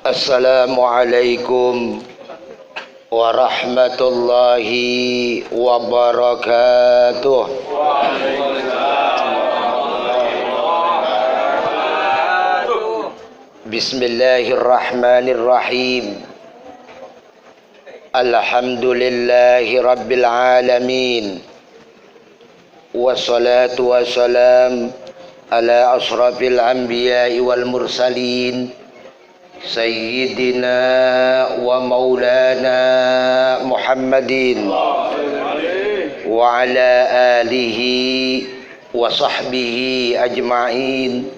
Assalamualaikum warahmatullahi wabarakatuh. Bismillahirrahmanirrahim. Alhamdulillahi rabbil alamin. Wassalatu wassalam ala asrafil anbiya'i wal mursalin Sayyidina wa maulana Muhammadin wa ala alihi wa sahbihi ajma'in.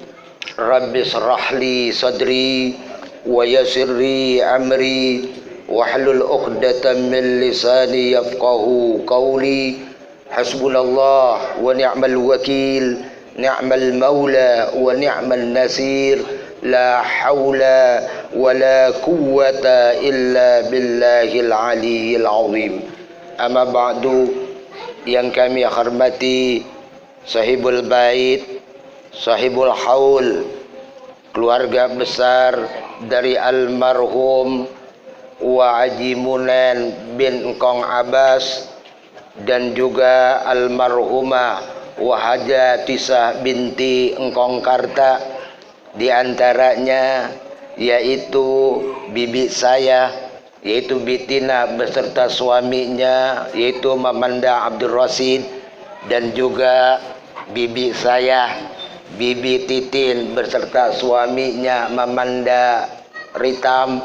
Rabbi shrah li sadri wa yassirli amri wahlul 'uqdatam min lisani yafqahu qawli. Hasbunallah wa ni'mal wakil, ni'mal maula wa ni'mal nasir. La haula wa la quwwata illa billahil aliyyil azim. Amma ba'du, yang kami hormati sahibul bait, sahibul haul, keluarga besar dari almarhum Wa Haji Munen bin Engkong Abbas, dan juga almarhumah Wahaja Tisah binti Engkong Karta. Di antaranya yaitu bibi saya, yaitu Bitina beserta suaminya yaitu Mamanda Abdul Rasid, dan juga bibi saya Bibi Titin beserta suaminya Mamanda Ritam,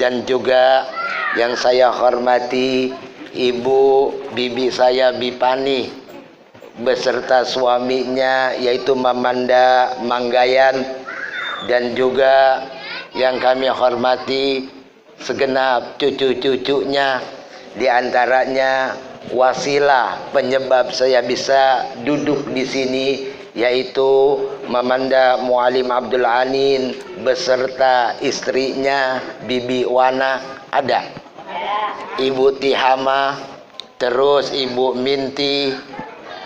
dan juga yang saya hormati ibu bibi saya Bipani beserta suaminya yaitu Mamanda Manggayan, dan juga yang kami hormati segenap cucu-cucunya, di antaranya wasilah penyebab saya bisa duduk di sini yaitu Mamanda Mualim Abdul Anin beserta istrinya Bibi Wana, ada Ibu Tihama, terus Ibu Minti,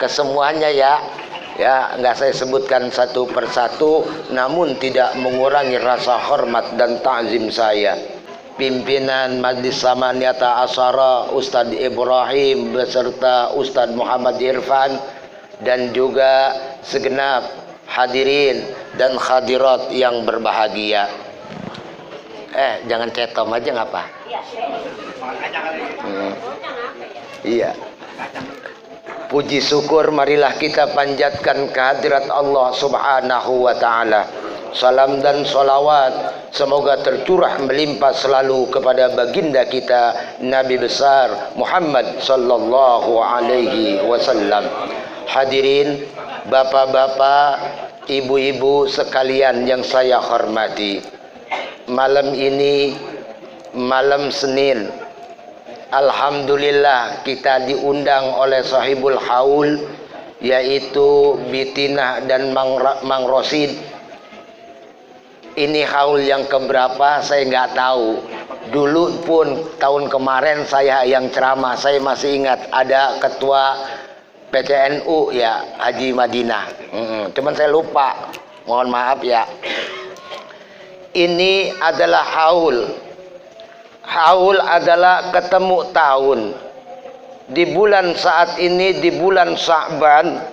kesemuanya ya nggak saya sebutkan satu persatu, namun tidak mengurangi rasa hormat dan ta'zim saya. Pimpinan Majlis Samaniyata Asyara Ustadz Ibrahim beserta Ustadz Muhammad Irfan, dan juga segenap hadirin dan hadirat yang berbahagia. Jangan cetom aja ngapa? Iya. Puji syukur marilah kita panjatkan kehadirat Allah Subhanahu wa ta'ala. Salam dan salawat semoga tercurah melimpah selalu kepada baginda kita Nabi besar Muhammad sallallahu alaihi wasallam. Hadirin bapak-bapak, ibu-ibu sekalian yang saya hormati, malam ini malam Senin, alhamdulillah kita diundang oleh sahibul haul yaitu Bitina dan Mang Rosid. Ini haul yang keberapa saya nggak tahu. Dulu pun tahun kemarin saya yang ceramah, saya masih ingat ada ketua PCNU ya Haji Madinah. Cuman saya lupa, mohon maaf ya. Ini adalah haul. Haul adalah ketemu tahun. Di bulan saat ini, di bulan Sya'ban,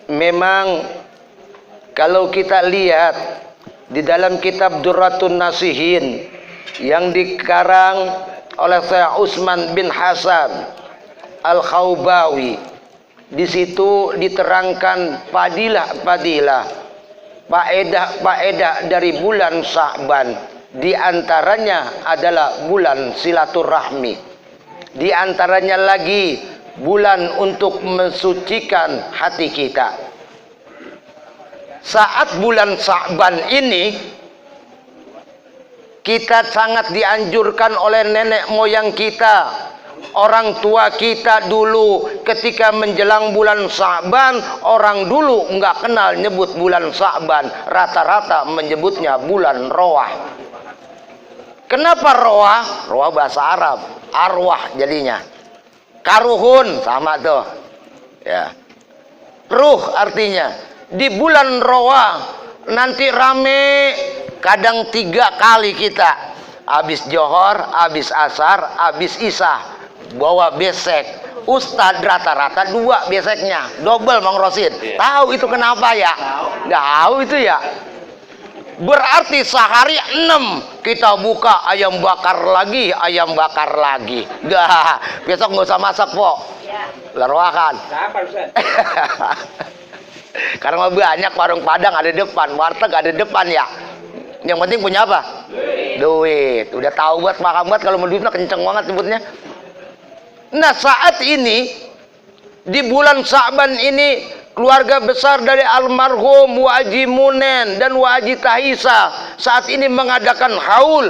memang kalau kita lihat di dalam kitab Durratun Nasihin yang dikarang oleh Syekh Utsman bin Hasan Al-Khawbawi, di situ diterangkan fadilah-fadilah, faedah-faedah dari bulan Sya'ban. Di antaranya adalah bulan silaturahmi. Di antaranya lagi bulan untuk mensucikan hati kita. Saat bulan Sya'ban ini kita sangat dianjurkan oleh nenek moyang kita, orang tua kita dulu ketika menjelang bulan Sya'ban, orang dulu nggak kenal nyebut bulan Sya'ban, rata-rata menyebutnya bulan Roah. Kenapa roah? Roah bahasa Arab, arwah jadinya. Karuhun sama tuh. Ya. Ruh artinya. Di bulan roah nanti rame Kadang 3 kali kita habis johor, habis asar, habis isya bawa besek. Ustadz rata-rata 2 beseknya, double Mang Rosid. Tahu itu kenapa ya? Tahu itu ya. Berarti sehari 6 kita buka ayam bakar lagi, ayam bakar lagi. Dah, besok nggak usah masak, Po. Lerwakan. Karena banyak warung Padang ada depan, warteg ada depan ya. Yang penting punya apa? Duit. Udah tahu buat makan buat kalau mau duitnya kenceng banget nyebutnya. Nah, saat ini di bulan Sa'ban ini keluarga besar dari almarhum Waji Munen dan Waji Tahisa saat ini mengadakan haul.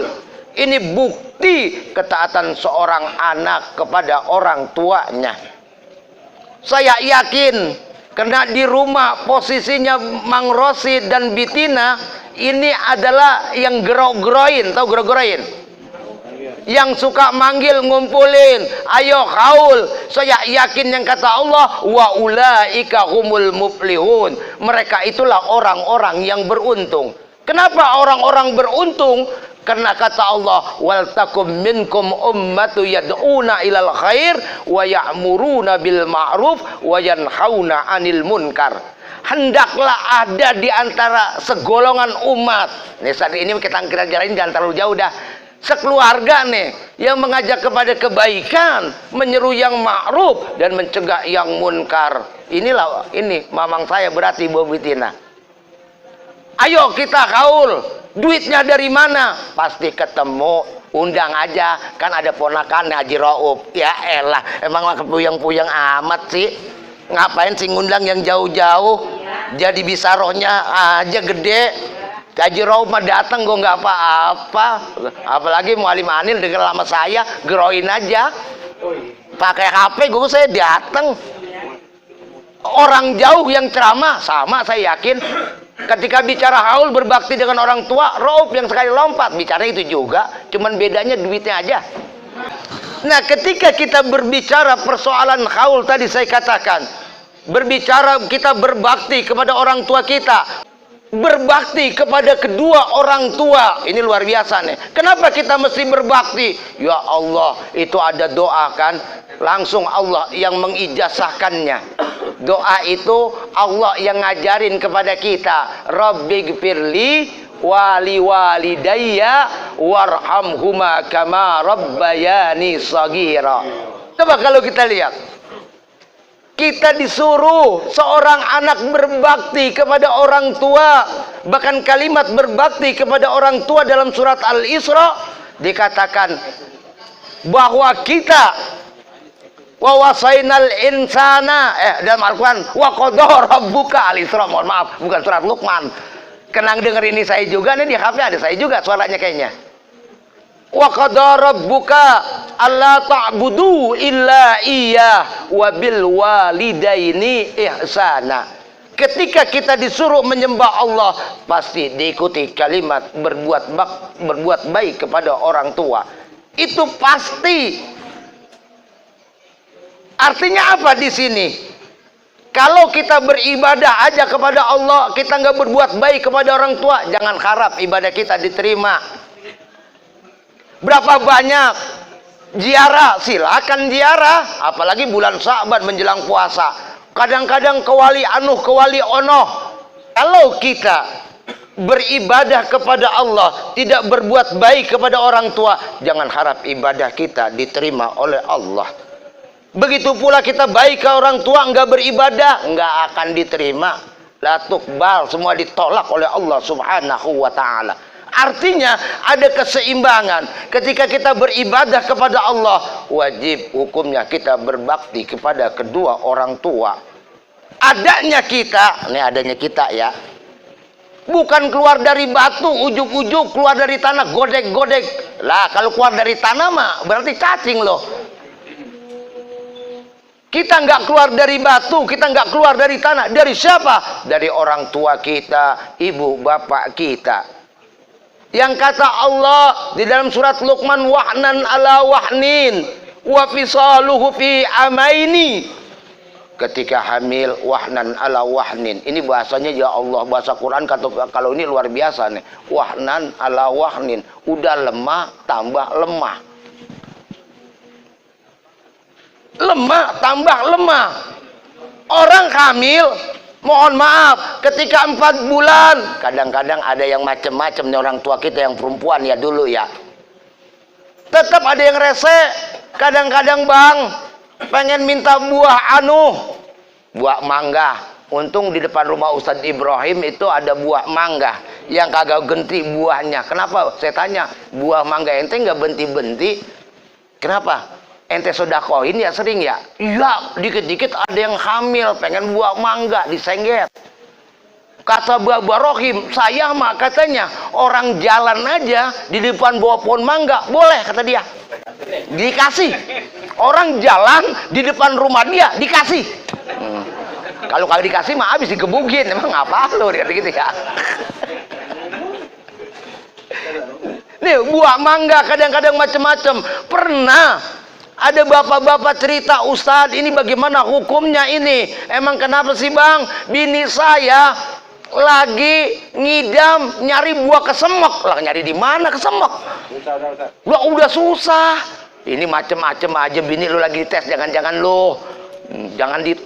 Ini bukti ketaatan seorang anak kepada orang tuanya. Saya yakin karena di rumah posisinya Mang Rosid dan Bitina ini adalah yang gero-geroin, tahu gero-geroin? Yang suka manggil ngumpulin, ayo haul. Saya yakin yang kata Allah, wa ulaika humul muflihun. Mereka itulah orang-orang yang beruntung. Kenapa orang-orang beruntung? Karena kata Allah, wal takum minkum ummatu yad'una ilal khair wa ya'muruna bil ma'ruf wa yanhauna 'anil munkar. Hendaklah ada di antara segolongan umat. Nih saat ini kita kira-kirain jangan terlalu jauh dah. Sekeluarga nih yang mengajak kepada kebaikan, menyeru yang ma'ruf dan mencegah yang munkar. Inilah ini mamang saya berarti Bu Bitina. Ayo kita haul. Duitnya dari mana? Pasti ketemu. Undang aja, kan ada ponakan Haji Rauf. Ya elah, emang kepuyang-puyang amat sih. Ngapain sih ngundang yang jauh-jauh? Jadi bisa rohnya aja gede. Haji Rauf mah datang gue nggak apa-apa, apalagi Mualim Anil dengar lama saya geroin aja, pakai HP gue saya datang. Orang jauh yang ceramah sama saya yakin. Ketika bicara haul berbakti dengan orang tua, Rauf yang sekali lompat bicara itu juga, cuman bedanya duitnya aja. Nah, ketika kita berbicara persoalan haul tadi saya katakan, berbicara kita berbakti kepada orang tua kita. Berbakti kepada kedua orang tua ini luar biasa nih. Kenapa kita mesti berbakti? Ya Allah, itu ada doa kan, langsung Allah yang mengijazahkannya. Doa itu Allah yang ngajarin kepada kita, Rabbighfirli wali walidayya warhamhuma kama rabbayani shaghira. Coba kalau kita lihat, kita disuruh seorang anak berbakti kepada orang tua. Bahkan kalimat berbakti kepada orang tua dalam surat Al-Isra dikatakan bahwa kita wa wasainal insana dalam Al-Quran wa qadara rabbuka. Al-Isra, mohon maaf, bukan surat Luqman. Kenang denger ini saya juga nih, di HP ada saya juga suaranya kayaknya. Wa qadara rabbuka alla ta'budu illa iyyah wa bil walidaini ihsana. Ketika kita disuruh menyembah Allah, pasti diikuti kalimat berbuat baik kepada orang tua. Itu pasti. Artinya apa di sini? Kalau kita beribadah aja kepada Allah, kita nggak berbuat baik kepada orang tua, jangan harap ibadah kita diterima. Berapa banyak ziarah, silakan ziarah, apalagi bulan Sa'ban menjelang puasa. Kadang-kadang kewali anuh, kewali onoh. Kalau kita beribadah kepada Allah, tidak berbuat baik kepada orang tua, jangan harap ibadah kita diterima oleh Allah. Begitu pula kita baik ke orang tua, enggak beribadah, enggak akan diterima. La tuqbal, semua ditolak oleh Allah Subhanahu wa ta'ala. Artinya ada keseimbangan. Ketika kita beribadah kepada Allah, wajib hukumnya kita berbakti kepada kedua orang tua. Adanya kita, ini adanya kita ya, bukan keluar dari batu ujuk-ujuk, keluar dari tanah godek-godek. Lah kalau keluar dari tanah mah berarti cacing loh. Kita nggak keluar dari batu, kita nggak keluar dari tanah. Dari siapa? Dari orang tua kita, ibu bapak kita. Yang kata Allah di dalam surat Luqman, wahnan ala wahnin wa fisaluhu fi amaini. ketika hamil wahnan ala wahnin. Ini bahasanya ya Allah, bahasa Quran kalau ini luar biasa nih. Wahnan ala wahnin, udah lemah tambah lemah. Lemah tambah lemah. Orang hamil, mohon maaf, ketika 4 bulan, kadang-kadang ada yang macam-macam nih orang tua kita yang perempuan ya dulu ya. Tetap ada yang rese. Kadang-kadang bang, pengen minta buah buah mangga. Untung di depan rumah Ustadz Ibrahim itu ada buah mangga yang kagak genti buahnya. Kenapa? Saya tanya, buah mangga ente nggak benti-benti? Kenapa? Ente sodakohin ya sering ya? Iya, dikit-dikit ada yang hamil pengen buah mangga disengget. Kata Bapak Rohim, saya mah katanya orang jalan aja di depan bawa pohon mangga boleh, kata dia. Dikasih. Orang jalan di depan rumah dia dikasih. Kalau kagak dikasih mah habis digebugin. Emang apa lo gitu ya? Nih buah mangga kadang-kadang macam-macam. Pernah ada bapak-bapak cerita, Ustadz ini bagaimana hukumnya ini? Emang kenapa sih bang? Bini saya lagi ngidam nyari buah kesemek. Lah nyari di mana kesemek? Udah susah. Ini macem-macem aja bini lu lagi dites, jangan-jangan lu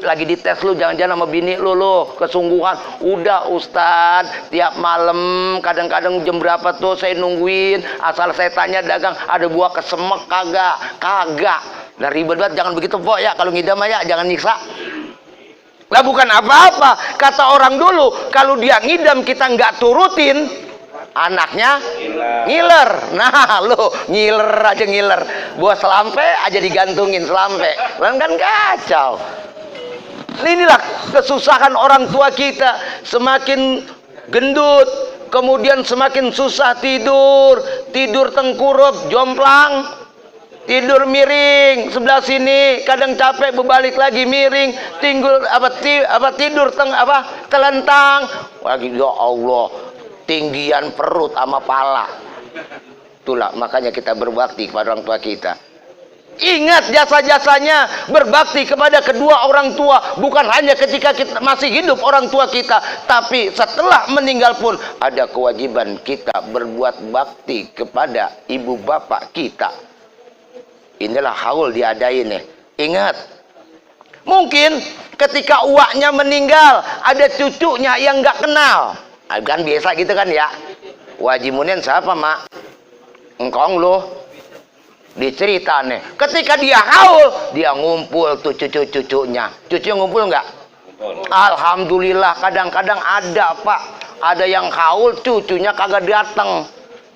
lagi dites lu, jangan-jangan sama bini lu kesungguhan. Udah Ustadz, tiap malam kadang-kadang jam berapa tuh saya nungguin, asal saya tanya dagang ada buah kesemek kagak. Nah ribet banget, jangan begitu Pok ya, kalau ngidam ya jangan nyiksa. Lah bukan apa-apa, kata orang dulu, kalau dia ngidam kita nggak turutin, anaknya ngiler. Nah lo ngiler, buah selampe aja digantungin selampe, kan kacau. Inilah kesusahan orang tua kita, semakin gendut, kemudian semakin susah tidur tengkurap, jomplang, tidur miring sebelah sini, kadang capek berbalik lagi miring, tidur telentang. Lagi ya Allah, tinggian perut sama pala. Itulah makanya kita berbakti kepada orang tua kita. Ingat jasa-jasanya berbakti kepada kedua orang tua, bukan hanya ketika kita masih hidup orang tua kita, tapi setelah meninggal pun ada kewajiban kita berbuat bakti kepada ibu bapak kita. Inilah haul diadain nih. Ingat, mungkin ketika uaknya meninggal ada cucunya yang nggak kenal. Kan biasa gitu kan ya. Wajib Munen siapa mak? Engkong lo. Dicerita nih. Ketika dia haul, dia ngumpul tuh cucu-cucunya. Cucunya ngumpul nggak? Alhamdulillah, kadang-kadang ada pak. Ada yang haul, cucunya kagak datang.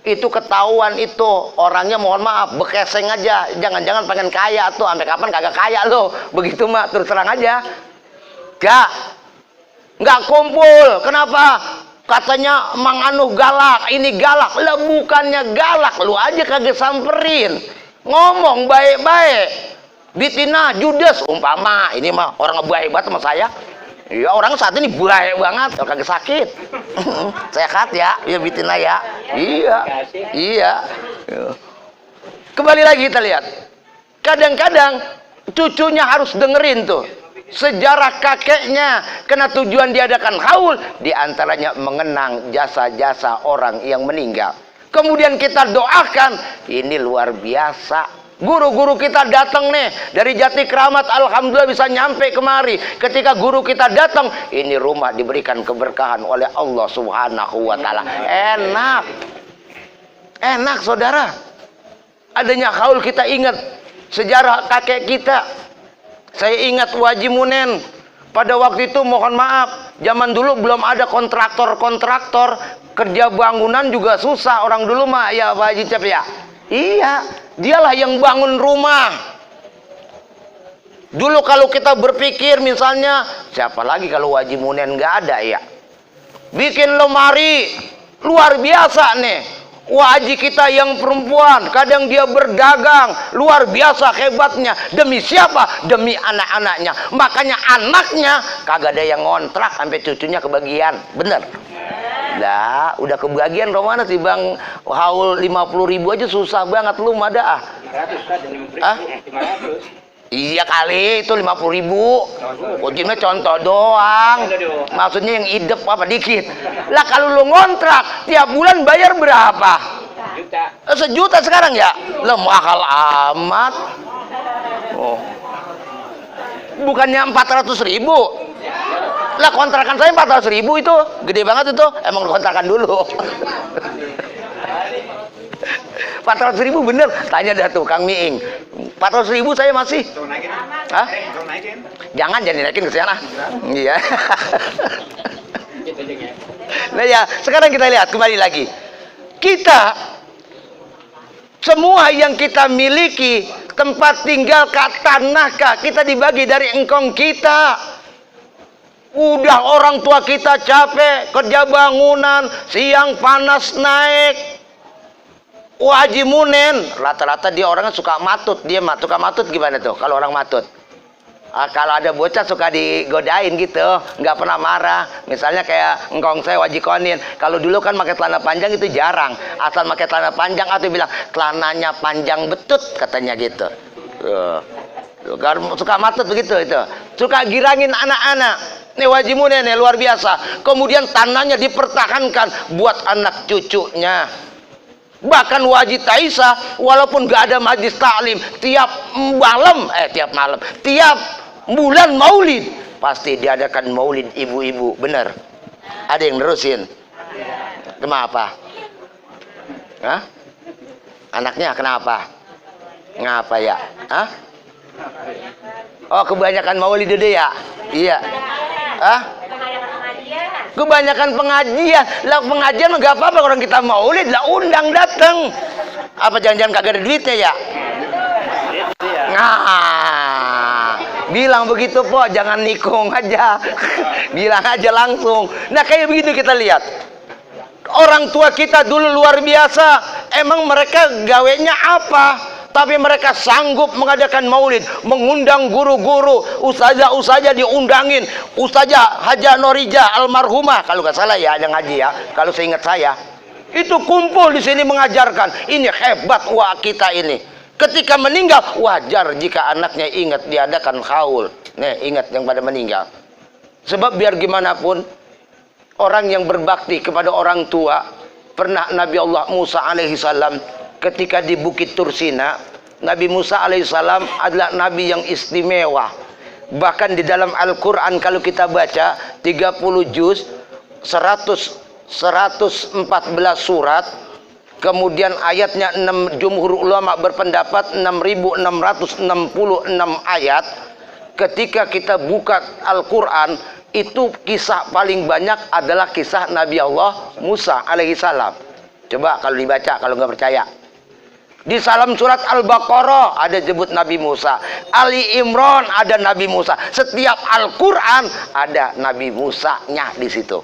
Itu ketahuan itu. Orangnya mohon maaf, bekeseng aja. Jangan-jangan pengen kaya tuh. Sampai kapan kagak kaya lo. Begitu mak, terus terang aja. Nggak kumpul. Kenapa? Katanya Mang Anuh galak, ini galak. Lah bukannya galak, lu aja kagak samperin. Ngomong baik-baik. Bitina judes umpama, ini mah orang baik banget sama saya. Iya, orang saat ini baik banget, kagak sakit. Sehat ya, ya Bitina ya. Iya. Kembali lagi kita lihat. Kadang-kadang cucunya harus dengerin tuh sejarah kakeknya, karena tujuan diadakan haul diantaranya mengenang jasa-jasa orang yang meninggal. Kemudian kita doakan, ini luar biasa. Guru-guru kita datang nih dari Jati Kramat, alhamdulillah bisa nyampe kemari. Ketika guru kita datang, ini rumah diberikan keberkahan oleh Allah Subhanahu wa taala. Enak saudara. Adanya haul kita ingat sejarah kakek kita. Saya ingat Wajib Munen pada waktu itu, mohon maaf, zaman dulu belum ada kontraktor, kerja bangunan juga susah. Orang dulu mah ya Pak Haji Cep ya. Iya, dialah yang bangun rumah. Dulu kalau kita berpikir misalnya, siapa lagi kalau Wajib Munen nggak ada ya? Bikin lemari, luar biasa nih. Wajib kita yang perempuan, kadang dia berdagang, luar biasa hebatnya. Demi siapa? Demi anak-anaknya. Makanya anaknya kagak ada yang ngontrak sampai cucunya kebagian. Bener? Lah, udah kebagian romana sih bang. Haul 50.000 aja susah banget lu mada ah. 500. Iya kali, itu 50.000. Ujungnya contoh doang. Maksudnya yang hidup apa dikit. Lah kalau lu ngontrak tiap bulan bayar berapa? Sejuta sekarang ya? Lah mahal amat. Oh. Bukannya 400.000. Lah kontrakan saya 400.000 itu. Gede banget itu. Emang kontrakan dulu. 400.000 bener, tanya dah tuh Kang Miing. 400.000 saya masih. Hah? Jangan dinaikin ke sana. Iya. Nah ya, sekarang kita lihat kembali lagi. Kita semua yang kita miliki, tempat tinggal, tanah, kita dibagi dari engkong kita. Udah orang tua kita capek kerja bangunan, siang panas naik. Haji Munen, rata-rata dia orangnya suka matut. Dia suka matut gimana tuh kalau orang matut? Kalau ada bocah suka digodain gitu, nggak pernah marah. Misalnya kayak engkong saya Haji Konin, kalau dulu kan pakai celana panjang itu jarang. Asal pakai celana panjang atau bilang celananya panjang betut katanya gitu. Suka matut begitu itu. Suka girangin anak-anak. Nih Haji Munen nih luar biasa. Kemudian tanahnya dipertahankan buat anak cucunya. Bahkan Wajib Taisa walaupun gak ada majlis taklim tiap bulan maulid pasti diadakan maulid ibu-ibu. Bener? Ada yang nerusin? Kenapa? Hah? Anaknya kenapa? Ngapa ya? Hah? Oh kebanyakan maulid dede ya? Iya. Hah? Kebanyakan pengajian. Lah pengajian enggak apa-apa orang kita maulid, lah undang datang. Apa jangan-jangan kagak ada duitnya ya? Nah, bilang begitu po, jangan nikung aja. Bilang aja langsung. Nah kayak begitu kita lihat. Orang tua kita dulu luar biasa. Emang mereka gawenya apa? Tapi mereka sanggup mengadakan maulid, mengundang guru-guru, ustazah-ustazah diundangin, ustazah Haja Norija almarhumah kalau nggak salah ya, ada ngaji ya, kalau seingat saya itu kumpul di sini mengajarkan. Ini hebat wah kita ini. Ketika meninggal wajar jika anaknya ingat diadakan haul. Nih ingat yang pada meninggal. Sebab biar gimana pun orang yang berbakti kepada orang tua. Pernah Nabi Allah Musa alaihissalam ketika di Bukit Tursina, Nabi Musa alaihissalam adalah nabi yang istimewa. Bahkan di dalam Al-Quran kalau kita baca 30 juz 114 surat, kemudian ayatnya 6, jumhur ulama berpendapat 6.666 ayat. Ketika kita buka Al-Quran, itu kisah paling banyak adalah kisah Nabi Allah Musa alaihissalam. Coba kalau dibaca, kalau nggak percaya. Di salam surat Al-Baqarah ada sebut Nabi Musa. Ali Imran ada Nabi Musa. Setiap Al-Quran ada Nabi Musa-nya di situ.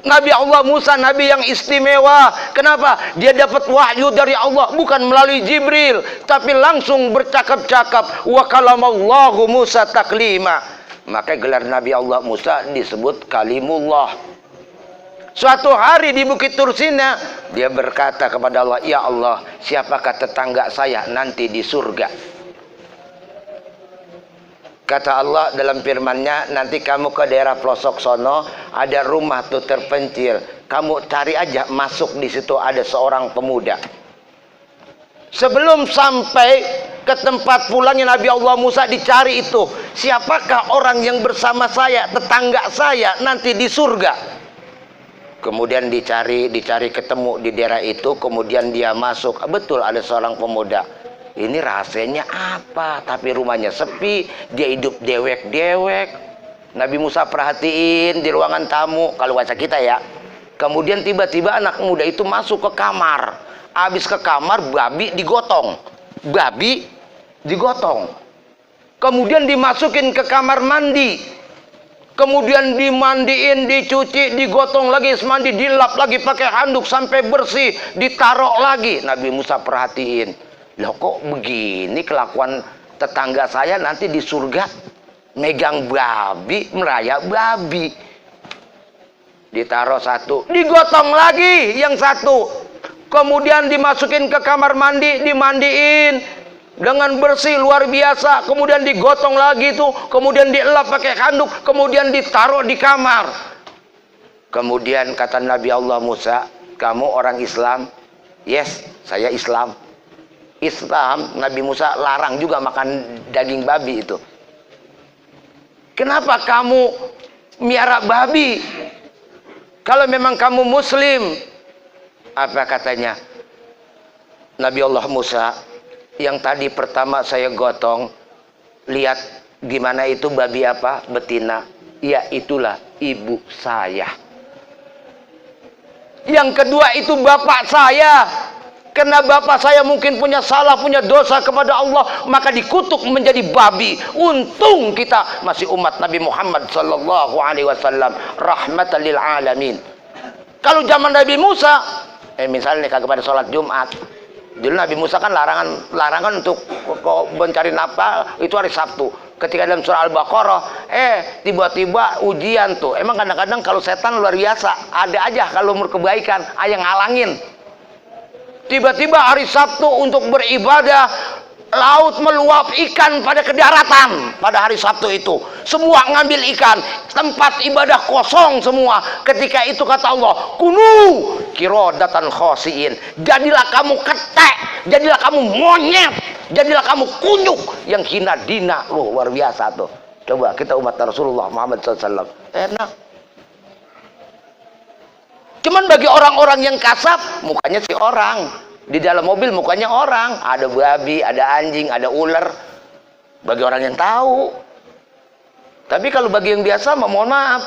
Nabi Allah Musa nabi yang istimewa. Kenapa? Dia dapat wahyu dari Allah bukan melalui Jibril, tapi langsung bercakap-cakap. Wa kalamallahu Musa taklima. Maka gelar Nabi Allah Musa disebut Kalimullah. Suatu hari di Bukit Tursina dia berkata kepada Allah, ya Allah, siapakah tetangga saya nanti di surga? Kata Allah dalam firman-Nya, nanti kamu ke daerah pelosok sono, ada rumah tuh terpencil, kamu cari aja, masuk di situ ada seorang pemuda. Sebelum sampai ke tempat pulangnya Nabi Allah Musa, dicari itu, siapakah orang yang bersama saya, tetangga saya nanti di surga? Kemudian dicari ketemu di daerah itu, kemudian dia masuk. Betul ada seorang pemuda. Ini rahasianya apa? Tapi rumahnya sepi, dia hidup dewek-dewek. Nabi Musa perhatiin di ruangan tamu, kalau bahasa kita ya. Kemudian tiba-tiba anak muda itu masuk ke kamar. Habis ke kamar, babi digotong. Kemudian dimasukin ke kamar mandi. Kemudian dimandiin, dicuci, digotong lagi, mandi, dilap lagi pakai handuk sampai bersih, ditaruh lagi. Nabi Musa perhatiin, loh kok begini kelakuan tetangga saya nanti di surga, megang babi, merayap babi. Ditaruh satu, digotong lagi yang satu. Kemudian dimasukin ke kamar mandi, dimandiin. dengan bersih luar biasa, kemudian digotong lagi tuh, kemudian dielap pakai handuk, kemudian ditaruh di kamar. Kemudian kata Nabi Allah Musa, kamu orang Islam? Yes, saya Islam. Islam, Nabi Musa larang juga makan daging babi itu. Kenapa kamu miara babi? Kalau memang kamu Muslim, apa katanya? Nabi Allah Musa, yang tadi pertama saya gotong, lihat gimana itu babi apa? Betina. Ya itulah ibu saya. Yang kedua itu bapak saya. Karena bapak saya mungkin punya salah, punya dosa kepada Allah, maka dikutuk menjadi babi. Untung kita masih umat Nabi Muhammad sallallahu alaihi wasallam, rahmatan lil alamin. Kalau zaman Nabi Musa, misalnya kagak pada sholat Jumat. Dulu Nabi Musa kan larangan untuk mencari nafkah itu hari Sabtu. Ketika dalam surah Al-Baqarah, tiba-tiba ujian tuh. Emang kadang-kadang kalau setan luar biasa, ada aja kalau berkebaikan, yang ngalangin. Tiba-tiba hari Sabtu untuk beribadah, laut meluap ikan pada kedaratan pada hari Sabtu itu. Semua ngambil ikan, tempat ibadah kosong semua. Ketika itu kata Allah, kunu kirodatan khosiin. Jadilah kamu ketek, jadilah kamu monyet, jadilah kamu kunyuk yang hina dina. Loh, luar biasa tuh. Coba kita umat Rasulullah Muhammad SAW. Enak. Cuman bagi orang-orang yang kasar, mukanya si orang. Di dalam mobil mukanya orang. Ada babi, ada anjing, ada ular. Bagi orang yang tahu. Tapi kalau bagi yang biasa, mohon maaf.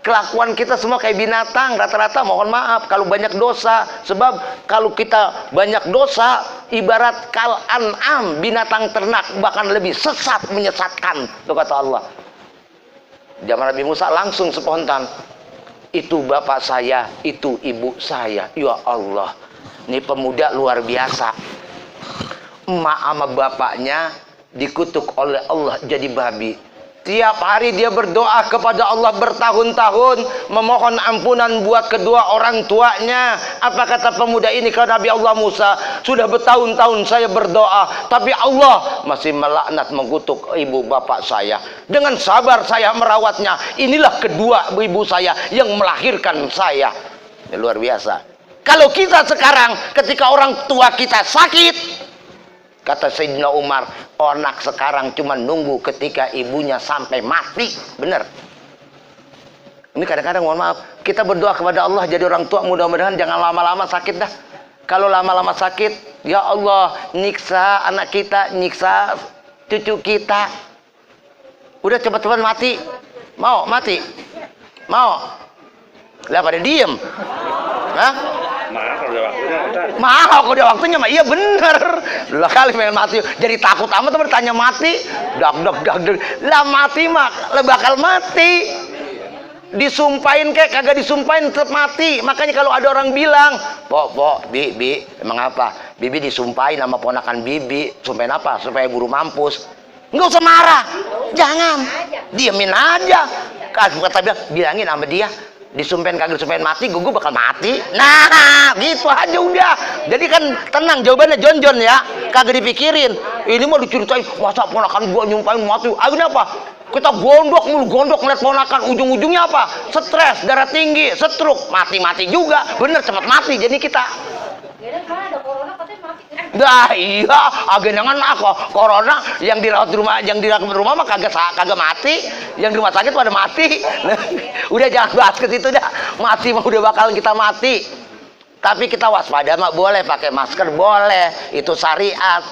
Kelakuan kita semua kayak binatang. Rata-rata mohon maaf. Kalau banyak dosa. Sebab kalau kita banyak dosa, ibarat kal an'am, binatang ternak. Bahkan lebih sesat, menyesatkan. Itu kata Allah. Zaman Nabi Musa langsung spontan. Itu bapak saya, itu ibu saya. Ya Allah, ini pemuda luar biasa. Emak sama bapaknya dikutuk oleh Allah jadi babi. Tiap hari dia berdoa kepada Allah bertahun-tahun, memohon ampunan buat kedua orang tuanya. Apa kata pemuda ini ke Nabi Allah Musa? Sudah bertahun-tahun saya berdoa, tapi Allah masih melaknat, mengutuk ibu bapak saya. Dengan sabar saya merawatnya. Inilah kedua ibu saya yang melahirkan saya. Ini luar biasa. Kalau kita sekarang ketika orang tua kita sakit, kata Sayyidina Umar, anak sekarang cuma nunggu ketika ibunya sampai mati. Bener. Ini kadang-kadang mohon maaf, kita berdoa kepada Allah jadi orang tua, mudah-mudahan jangan lama-lama sakit dah. Kalau lama-lama sakit, ya Allah, nyiksa anak kita, nyiksa cucu kita. Udah cepat-cepat mati. Mau mati? Mau? Lah pada diem. Hah? Mahal kalau udah waktunya mah iya bener. Lah kali pengen mati jadi takut amat tuh bertanya mati. Dak. Lah mati mah lah bakal mati. Disumpahin kayak kagak disumpahin tetap mati. Makanya kalau ada orang bilang, Bi, emang apa? Bibi disumpahin sama ponakan Bibi. Sumpahin apa? Supaya guru mampus. Enggak usah marah. Jangan. Diemin aja. Kata bilang, bilangin sama dia, disumpahin kagak disumpahin mati, gue bakal mati. Nah, gitu aja udah. Jadi kan tenang, jawabannya Jon ya. Kagak dipikirin. Ini mau diceritain, masa ponakan gua nyumpahin mati. Akhirnya apa? Kita gondok ngeliat ponakan, ujung-ujungnya apa? Stres, darah tinggi, stroke, mati juga. Bener, cepat mati. Jadi kita. Ada corona katanya mati. Dah iya, agenangan aku corona yang dirawat di rumah, yang dirawat di rumah mah kagak mati, yang di rumah sakit pada mati. Udah jangan bahas ke situ dah. Mati mah udah bakal kita mati. Tapi kita waspada mah boleh, pakai masker boleh, itu syariat.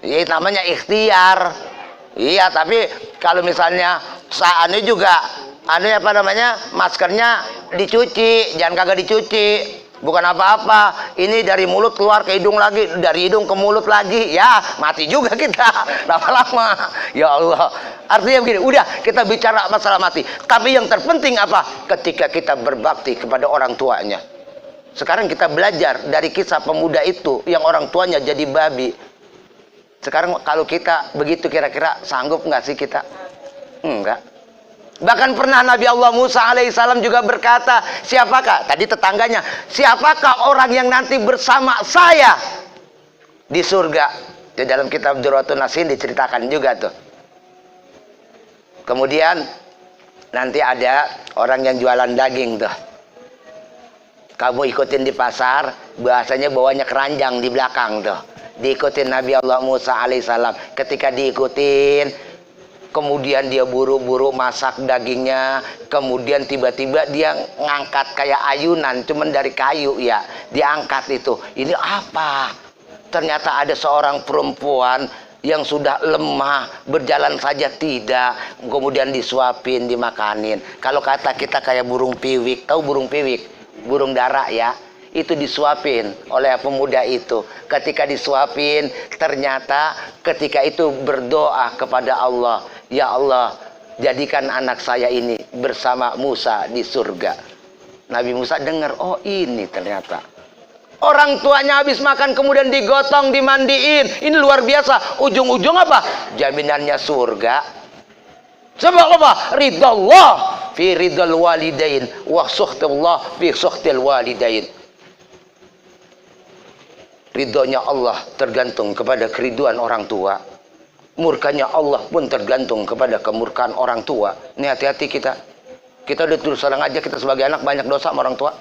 Ini namanya ikhtiar. Iya, tapi kalau misalnya saatnya juga maskernya dicuci, jangan kagak dicuci. Bukan apa-apa, ini dari mulut keluar ke hidung lagi, dari hidung ke mulut lagi, ya mati juga kita lama-lama. Ya Allah, artinya begini, udah kita bicara masalah mati. Tapi yang terpenting apa? Ketika kita berbakti kepada orang tuanya. Sekarang kita belajar dari kisah pemuda itu yang orang tuanya jadi babi. Sekarang kalau kita begitu kira-kira sanggup nggak sih kita? Enggak. Bahkan pernah Nabi Allah Musa alaihissalam juga berkata, siapakah? Tadi tetangganya, siapakah orang yang nanti bersama saya di surga? Di dalam kitab Durratun Nasin diceritakan juga tuh. Kemudian nanti ada orang yang jualan daging tuh. Kamu ikutin di pasar, bahasanya bawanya keranjang di belakang tuh. Diikutin Nabi Allah Musa alaihissalam. Ketika diikutin, kemudian dia buru-buru masak dagingnya. Kemudian tiba-tiba dia ngangkat kayak ayunan, cuman dari kayu ya. Diangkat itu. Ini apa? Ternyata ada seorang perempuan yang sudah lemah, berjalan saja tidak. Kemudian disuapin, dimakanin. Kalau kata kita kayak burung piwik. Tahu burung piwik? Burung dara ya. Itu disuapin oleh pemuda itu. Ketika disuapin, ternyata ketika itu berdoa kepada Allah, ya Allah, jadikan anak saya ini bersama Musa di surga. Nabi Musa dengar, oh ini ternyata orang tuanya habis makan kemudian digotong, dimandiin. Ini luar biasa. Ujung-ujung apa? Jaminannya surga. Sebab apa? Ridallah fi ridal walidain wa sukhtillah fi sukhtil walidain. Ridhonya Allah tergantung kepada keriduan orang tua. Murkanya Allah pun tergantung kepada kemurkaan orang tua. Ini hati-hati kita. Kita udah terus terang aja, kita sebagai anak banyak dosa sama orang tua.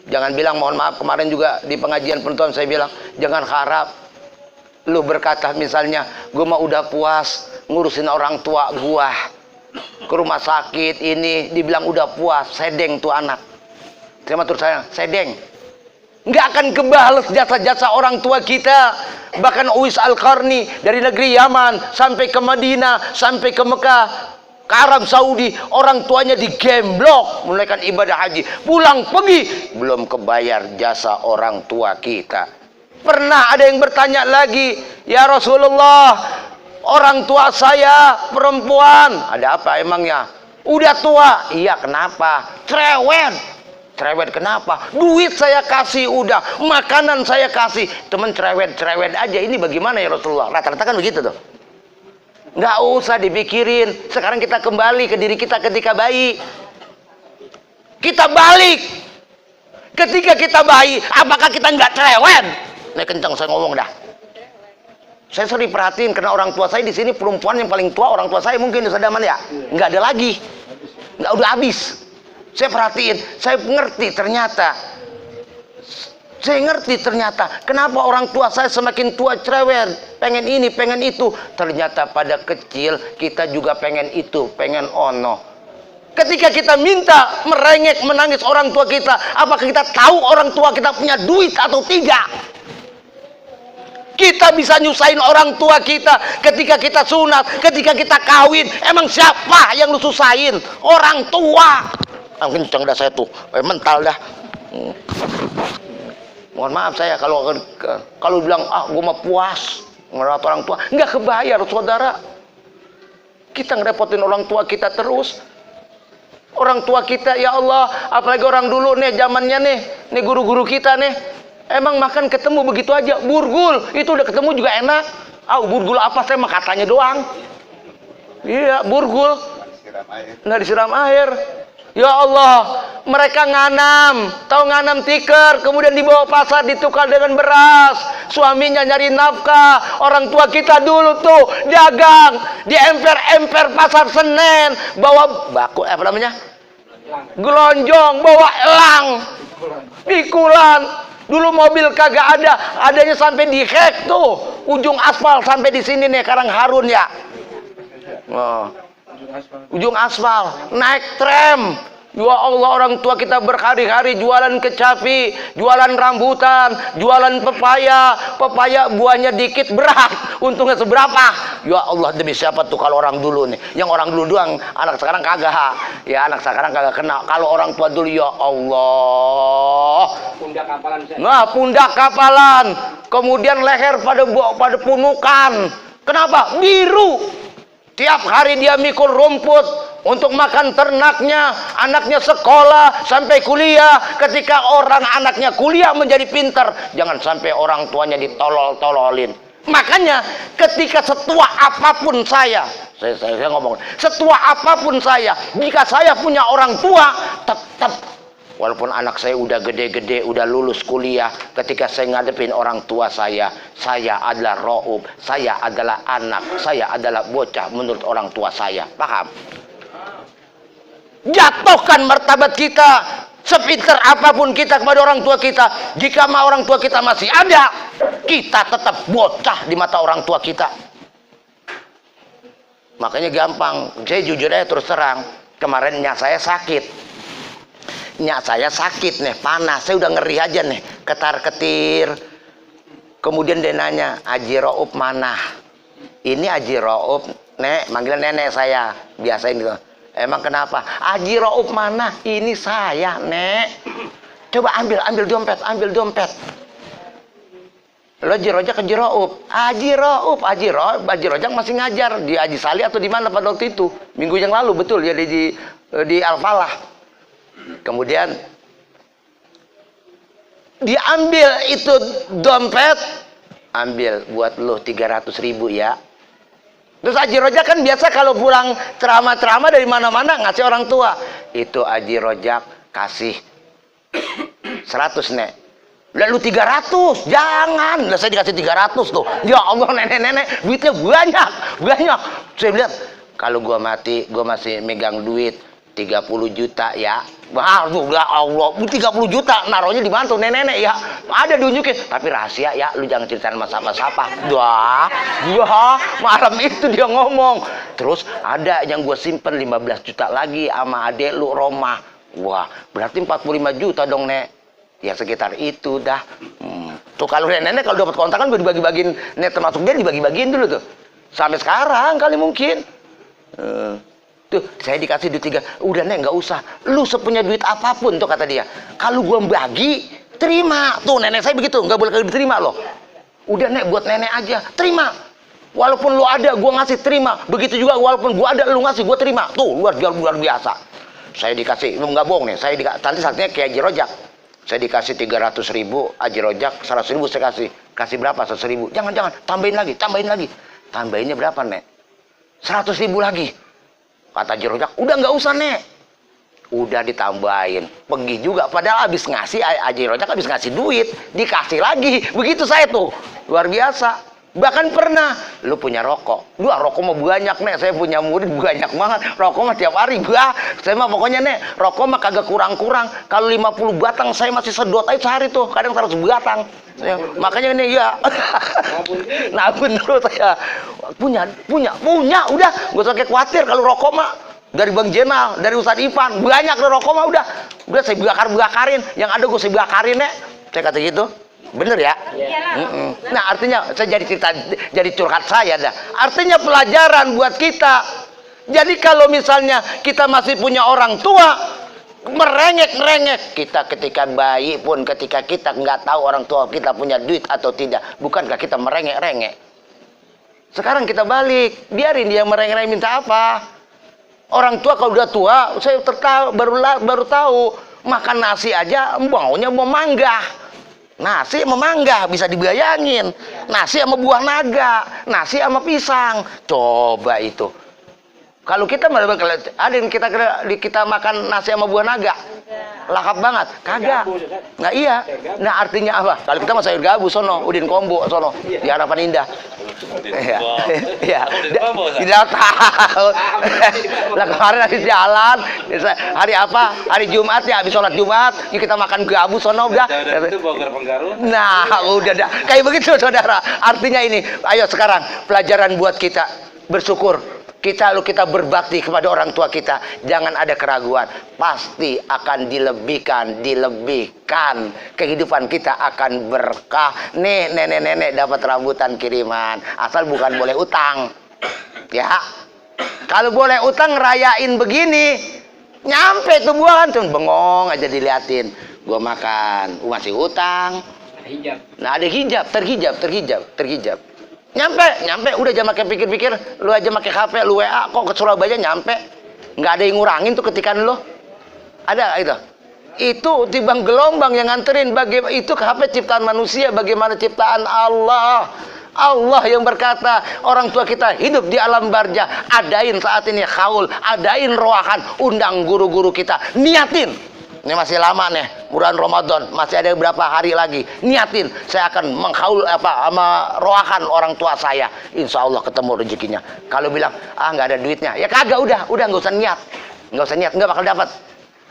Jangan bilang mohon maaf, kemarin juga di pengajian penutupan saya bilang, jangan harap lu berkata misalnya, gue mah udah puas ngurusin orang tua gua ke rumah sakit ini, dibilang udah puas, sedeng tuh anak. Terima terus saya, sedeng. Nggak akan kebales jasa-jasa orang tua kita. Bahkan Uwais Al-Qarni dari negeri Yaman sampai ke Madinah, sampai ke Mekah, ke Arab Saudi, orang tuanya digemblok menunaikan ibadah haji. Pulang pergi belum kebayar jasa orang tua kita. Pernah ada yang bertanya lagi, ya Rasulullah, orang tua saya perempuan. Ada apa emangnya? Udah tua. Iya, kenapa? Cerewet. Cerewet kenapa? Duit saya kasih udah, makanan saya kasih, temen cerewet aja. Ini bagaimana ya Rasulullah? Rata-rata kan begitu tuh. Nggak usah dipikirin. Sekarang kita kembali ke diri kita ketika bayi. Kita balik. Ketika kita bayi, apakah kita nggak cerewet? Nih kencang saya ngomong dah. Saya sering perhatiin karena orang tua saya di sini perempuan yang paling tua, orang tua saya mungkin di Sadaman ya. Nggak ada lagi. Nggak, udah habis. Saya perhatiin, saya ngerti ternyata. Saya ngerti ternyata kenapa orang tua saya semakin tua cerewet, pengen ini, pengen itu. Ternyata pada kecil kita juga pengen itu, pengen ono. Ketika kita minta, merengek, menangis orang tua kita, apakah kita tahu orang tua kita punya duit atau tidak? Kita bisa nyusahin orang tua kita ketika kita sunat, ketika kita kawin. Emang siapa yang lu susahin? Orang tua. Kenceng dah saya tuh, mental dah. Mohon maaf saya kalau bilang gue mah puas ngerawat orang tua, nggak kebayar saudara. Kita ngerepotin orang tua kita terus. Orang tua kita ya Allah, apalagi orang dulu nih zamannya nih guru-guru kita nih, emang makan ketemu begitu aja, burgul itu udah ketemu juga enak. Burgul apa, saya mah katanya doang. Iya, burgul nggak disiram air. Ya Allah, mereka nganam, tahu nganam tikar, kemudian dibawa pasar ditukar dengan beras. Suaminya nyari nafkah. Orang tua kita dulu tuh dagang di emper-emper pasar Senen, bawa baku apa namanya? Gelonjong, bawa elang, pikulan. Dulu mobil kagak ada, adanya sampai di hek tuh, ujung aspal sampai di sini nih, Karang Harun ya. Oh. Ujung aspal, naik tram. Ya Allah, orang tua kita berhari-hari jualan kecapi, jualan rambutan, jualan pepaya buahnya dikit berat, untungnya seberapa. Ya Allah, demi siapa tuh kalau orang dulu nih? Yang orang dulu doang, anak sekarang kagak. Ya anak sekarang kagak kena. Kalau orang tua dulu ya Allah. Pundak kapalan saya. Nah, pundak kapalan. Kemudian leher pada punukan. Kenapa? Biru. Tiap hari dia mikul rumput untuk makan ternaknya, anaknya sekolah sampai kuliah. Ketika orang anaknya kuliah menjadi pintar, jangan sampai orang tuanya ditolol-tololin. Makanya ketika setua apapun saya ngomong, setua apapun saya, jika saya punya orang tua, tetap Walaupun anak saya udah gede-gede, udah lulus kuliah, ketika saya ngadepin orang tua saya adalah Raub, saya adalah anak, saya adalah bocah menurut orang tua saya. Paham? Jatuhkan martabat kita, sepinter apapun kita kepada orang tua kita. Jika orang tua kita masih ada, kita tetap bocah di mata orang tua kita. Makanya gampang, saya jujur aja terus terang, kemarin nyak saya sakit. Nyak saya sakit nih, panas, saya udah ngeri aja nih, ketar-ketir. Kemudian dia nanya, Haji Raub mana? Ini Haji Raub, nek, manggil nenek saya, biasain gitu. Emang kenapa? Haji Raub mana? Ini saya, nek. Coba ambil dompet. Lo Haji Rojak, Haji Raub. Haji Rojak masih ngajar di Haji Salih atau di mana pada waktu itu? Minggu yang lalu, betul ya, di Al-Falah. Kemudian diambil itu dompet, ambil buat lo 300.000 ya. Terus Haji Rojak kan biasa kalau pulang ceramah-ceramah dari mana-mana ngasih orang tua. Itu Haji Rojak kasih 100 nek. Lalu 300, jangan. Lah saya dikasih 300 tuh. Ya Allah, nenek-nenek duitnya banyak. Saya lihat kalau gua mati, gua masih megang duit 30 juta ya. Waduh, ya Allah, 30 juta naruhnya di mana tuh nenek-nenek ya? Ada diunjukin, tapi rahasia ya, lu jangan ceritain sama siapa-siapa. Wah, malam itu dia ngomong. Terus ada yang gue simpen 15 juta lagi sama adek lu Roma. Wah, berarti 45 juta dong, Nek. Ya sekitar itu dah. Tuh kalau nenek kalau dapat kontrakan gue dibagi-bagiin, Nek termasuk dia dibagi-bagiin dulu tuh. Sampai sekarang kali mungkin. Tuh, saya dikasih duit 3. Udah Nek, nggak usah. Lu sepunya duit apapun tuh kata dia. Kalau gua bagi, terima. Tuh nenek saya begitu, nggak boleh kagak diterima loh. Udah Nek, buat nenek aja, terima. Walaupun lu ada, gua ngasih, terima. Begitu juga walaupun gua ada, lu ngasih, gua terima. Tuh luar biasa. Saya dikasih, lu nggak bohong nih. Saya nanti saatnya kayak Haji Rojak. Saya dikasih 300.000, Haji Rojak 100.000 saya kasih. Kasih berapa? 100.000. Jangan, tambahin lagi. Tambahinnya berapa Nek? 100.000 lagi. Kata Haji Rojak, udah nggak usah Nek. Udah ditambahin. Pergi juga, padahal habis ngasih, Haji Rojak habis ngasih duit, dikasih lagi. Begitu saya tuh, luar biasa. Bahkan pernah, lu punya rokok. Lu rokok mah banyak Nek, saya punya murid banyak banget. Rokok mah tiap hari, saya mah pokoknya Nek, rokok mah kagak kurang-kurang. Kalau 50 batang saya masih sedot aja sehari tuh, kadang 100 batang. Makanya ini ya, nabun terus saya punya, udah gak usah kayak khawatir kalau rokok mah dari Bang Jenal, dari Ustadz Ivan banyak tuh rokok mah udah saya bakarin, yang ada gue saya bakarin Nek, saya kata gitu, bener ya? Nah artinya saya jadi curhat saya dah, artinya pelajaran buat kita. Jadi kalau misalnya kita masih punya orang tua merengek kita ketika bayi pun, ketika kita nggak tahu orang tua kita punya duit atau tidak, bukankah kita merengek? Sekarang kita balik, biarin dia merengek minta apa. Orang tua kalau udah tua, saya baru tahu makan nasi aja maunya mau mangga. Nasi sama mangga bisa dibayangin, nasi sama buah naga, nasi sama pisang. Coba itu. Kalau kita ada yang kita makan nasi sama buah naga, lahap banget, kagak. Nah iya, nah artinya apa? Kalau kita mah sayur gabus sono, udin kombo sono, di Harapan Indah. Iya, tidak tahu. Lah kemarin habis jalan, hari apa? Hari Jumat ya, habis sholat Jumat, kita makan gabus sono udah. Nah udah dah, kayak begitu saudara. Artinya ini, ayo sekarang pelajaran buat kita bersyukur. Kita berbakti kepada orang tua kita, jangan ada keraguan, pasti akan dilebihkan. Kehidupan kita akan berkah. Nih nenek-nenek dapat rambutan kiriman, asal bukan boleh utang. Ya, kalau boleh utang rayain begini, nyampe tuh buah kan cuma bengong aja diliatin. Gua makan, masih utang. Nah ada hijab, terhijab. Nyampe, udah jangan pakai pikir-pikir, lu aja pakai HP, lu WA, kok ke Surabaya nyampe, nggak ada yang ngurangin tuh ketikan lu, ada itu timbang gelombang yang nganterin, itu ke HP ciptaan manusia, bagaimana ciptaan Allah. Allah yang berkata, orang tua kita hidup di alam barzah, adain saat ini haul, adain roahan, undang guru-guru kita, niatin Ini masih lama nih, bulan Ramadan, masih ada beberapa hari lagi. Niatin, saya akan meroakan orang tua saya. Insya Allah ketemu rezekinya. Kalau bilang, nggak ada duitnya, ya kagak, udah nggak usah niat, nggak bakal dapat.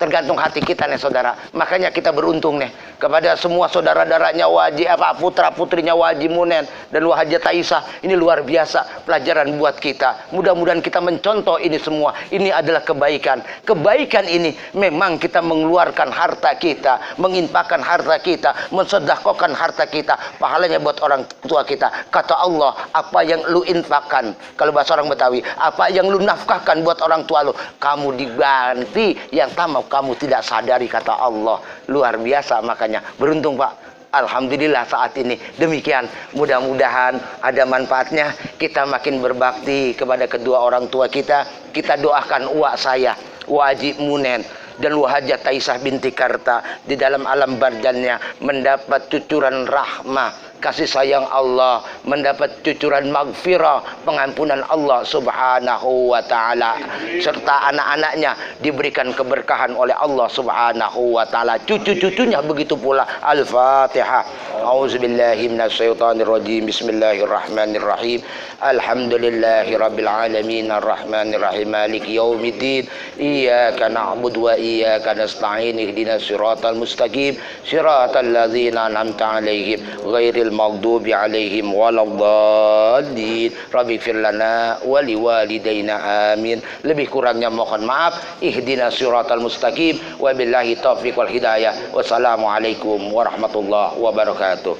Tergantung hati kita nih saudara. Makanya kita beruntung nih kepada semua saudara-saudaranya Waji, putra-putrinya Waji Munen dan Wahaja Taisah. Ini luar biasa pelajaran buat kita. Mudah-mudahan kita mencontoh ini semua. Ini adalah kebaikan. Kebaikan ini memang kita mengeluarkan harta kita, menginfakkan harta kita, mensedekahkan harta kita, pahalanya buat orang tua kita. Kata Allah, apa yang lu infakkan, kalau bahasa orang Betawi, apa yang lu nafkahkan buat orang tua lu, kamu diganti yang tamak kamu tidak sadari, kata Allah. Luar biasa, makanya beruntung Pak. Alhamdulillah saat ini demikian. Mudah-mudahan ada manfaatnya. Kita makin berbakti kepada kedua orang tua kita. Kita doakan uak saya Waji Munen dan Wahaja Taisah binti Karta di dalam alam barzannya mendapat cucuran rahmah, kasih sayang Allah, mendapat cucuran maghfirah, pengampunan Allah subhanahu wa ta'ala, serta anak-anaknya diberikan keberkahan oleh Allah subhanahu wa ta'ala, cucu-cucunya begitu pula. Al-Fatihah. A'udzubillahi minasyaitonirrajim. Bismillahirrahmanirrahim. Alhamdulillahi rabbil alamin, arrahmanirrahim, maliki yaumiddin, iyyaka na'budu wa iyyaka nasta'in, ihdinas siratal mustaqim, siratal ladzina an'amta 'alaihim ghairil maghdubi 'alaihim waladdallin. Rabbighfir lana wa liwalidayna amin. Lebih kurangnya mohon maaf. Ihdinas siratal mustaqim, wabillahi taufiq wal hidayah. Wassalamualaikum warahmatullahi wabarakatuh.